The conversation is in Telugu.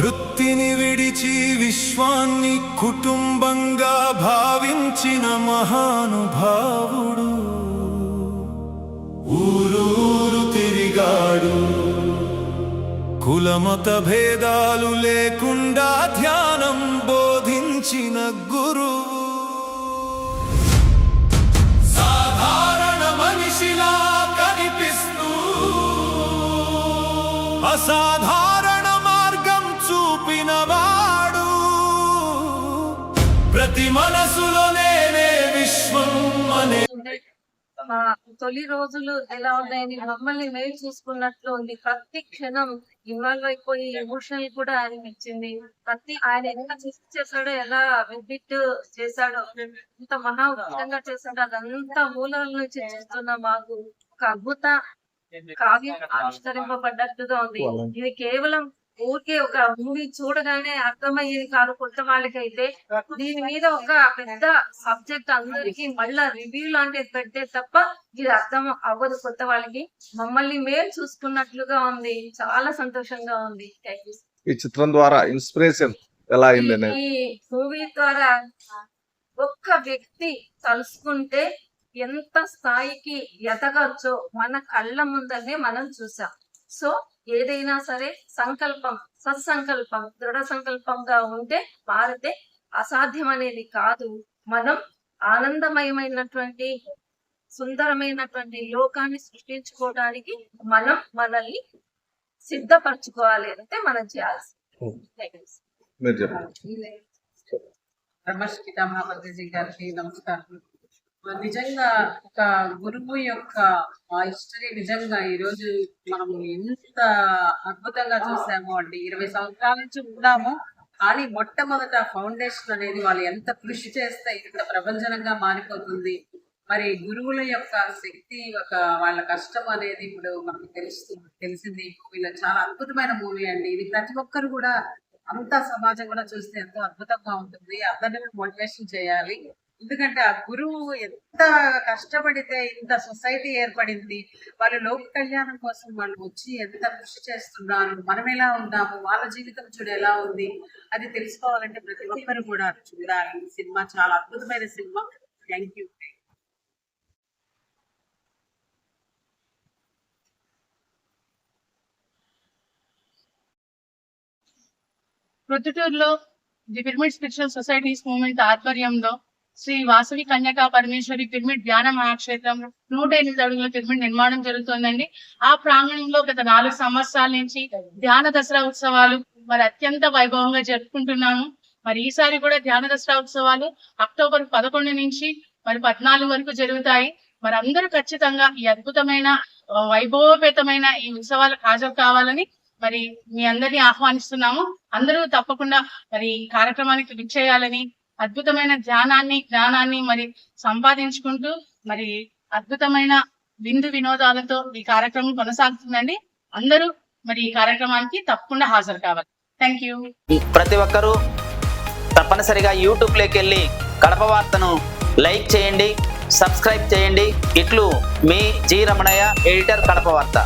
వృత్తిని విడిచి విశ్వాన్ని కుటుంబంగా భావించిన మహానుభావుడు ఊరూరు తిరిగాడు. కులమత భేదాలు లేకుండా ధ్యానం బోధించిన గురువు. సాధారణ మనిషిలా కనిపిస్తూ అసాధారణ మార్గం చూపినవాడు. ప్రతి మనసులో నేనే విశ్వం అనే మా తొలి రోజులు ఎలా ఉన్నాయని మమ్మల్ని మేము చూసుకున్నట్లు ఉంది. ప్రతి క్షణం ఇన్వాల్వ్ అయిపోయి ఎమోషనల్ కూడా అనిపించింది. ఆయన ఎంత చేశాడో, ఎలా విజిట్ చేశాడో, ఎంత మహా ఉచితంగా చేశాడో అదంతా మూలాల నుంచి చూస్తున్న మాకు ఒక అద్భుత కావ్యం ఆవిష్కరింపబడ్డట్టుగా ఉంది. ఇది కేవలం ఊరికే ఒక మూవీ చూడగానే అర్థమయ్యేది కాదు కొత్త వాళ్ళకైతే. దీని మీద ఒక పెద్ద సబ్జెక్ట్ అందరికి మళ్ళా రివ్యూ లాంటిది పెడితే తప్ప ఇది అర్థం అవ్వదు కొత్త వాళ్ళకి. మమ్మల్ని మేము చూసుకున్నట్లుగా ఉంది. చాలా సంతోషంగా ఉంది. ఈ చిత్రం ద్వారా ఇన్స్పిరేషన్ ఎలా అయింది? ఈ మూవీ ద్వారా ఒక్క వ్యక్తి తలుసుకుంటే ఎంత స్థాయికి ఎదగచ్చో మన కళ్ళ ముందనే మనం చూసాం. సో ఏదైనా సరే సంకల్పం, సత్సంకల్పం, దృఢ సంకల్పంగా ఉంటే మారితే అసాధ్యం అనేది కాదు. మనం ఆనందమయమైనటువంటి సుందరమైనటువంటి లోకాన్ని సృష్టించుకోవడానికి మనం మనల్ని సిద్ధపరచుకోవాలి. అంటే మనం చేయాల్సి. రమేష్ పితామహజీ గారికి నమస్కారం. నిజంగా ఒక గురువు యొక్క హిస్టరీ నిజంగా ఈ రోజు మనం ఎంత అద్భుతంగా చూసాము అండి. 20 సంవత్సరాల నుంచి ఉన్నాము, కానీ మొట్టమొదట ఫౌండేషన్ అనేది వాళ్ళు ఎంత కృషి చేస్తే ఇంత ప్రపంచంగా మారిపోతుంది. మరి గురువుల యొక్క శక్తి, వాళ్ళ కష్టం అనేది ఇప్పుడు మనకు తెలిసింది. వీళ్ళ చాలా అద్భుతమైన మూవీ అండి ఇది. ప్రతి ఒక్కరు కూడా అంతా సమాజం కూడా చూస్తే ఎంతో అద్భుతంగా ఉంటుంది. అందరినీ మోటివేషన్ చేయాలి. ఎందుకంటే ఆ గురువు ఎంత కష్టపడితే ఇంత సొసైటీ ఏర్పడింది. వాళ్ళు లోక కళ్యాణం కోసం వాళ్ళు వచ్చి ఎంత కృషి చేస్తున్నారు, మనం ఎలా ఉన్నాము, వాళ్ళ జీవితం చూడు ఎలా ఉంది, అది తెలుసుకోవాలంటే ప్రతి ఒక్కరు కూడా చూడాలి. సినిమా చాలా అద్భుతమైన సినిమా. Thank you. ప్రొద్దుటూరులో the pyramid spiritual societies movement ఆధ్వర్యంలో శ్రీ వాసవి కన్యకా పరమేశ్వరి పిరమిడ్ ధ్యాన మహాక్షేత్రంలో 108 అడుగుల పిరమిడ్ నిర్మాణం జరుగుతుందండి. ఆ ప్రాంగణంలో గత 4 సంవత్సరాల నుంచి ధ్యాన దసరా ఉత్సవాలు మరి అత్యంత వైభవంగా జరుపుకుంటున్నాము. మరి ఈసారి కూడా ధ్యాన దసరా ఉత్సవాలు అక్టోబర్ 11 నుంచి మరి 14 వరకు జరుగుతాయి. మరి అందరూ ఖచ్చితంగా ఈ అద్భుతమైన వైభవపేతమైన ఈ ఉత్సవాలకు హాజరు కావాలని మరి మీ అందరినీ ఆహ్వానిస్తున్నాము. అందరూ తప్పకుండా మరి కార్యక్రమానికి విచ్చేయాలని, అద్భుతమైన జ్ఞానాన్ని మరి సంపాదించుకుంటూ మరి అద్భుతమైన విందు వినోదాలతో ఈ కార్యక్రమం కొనసాగుతుందండి. అందరూ మరి ఈ కార్యక్రమానికి తప్పకుండా హాజరు కావాలి. Thank you. ప్రతి ఒక్కరూ తప్పనిసరిగా యూట్యూబ్ లోకి వెళ్ళి కడప వార్తను లైక్ చేయండి, సబ్స్క్రైబ్ చేయండి. ఇట్లు మీ జి రమణయ్య, ఎడిటర్, కడప వార్త.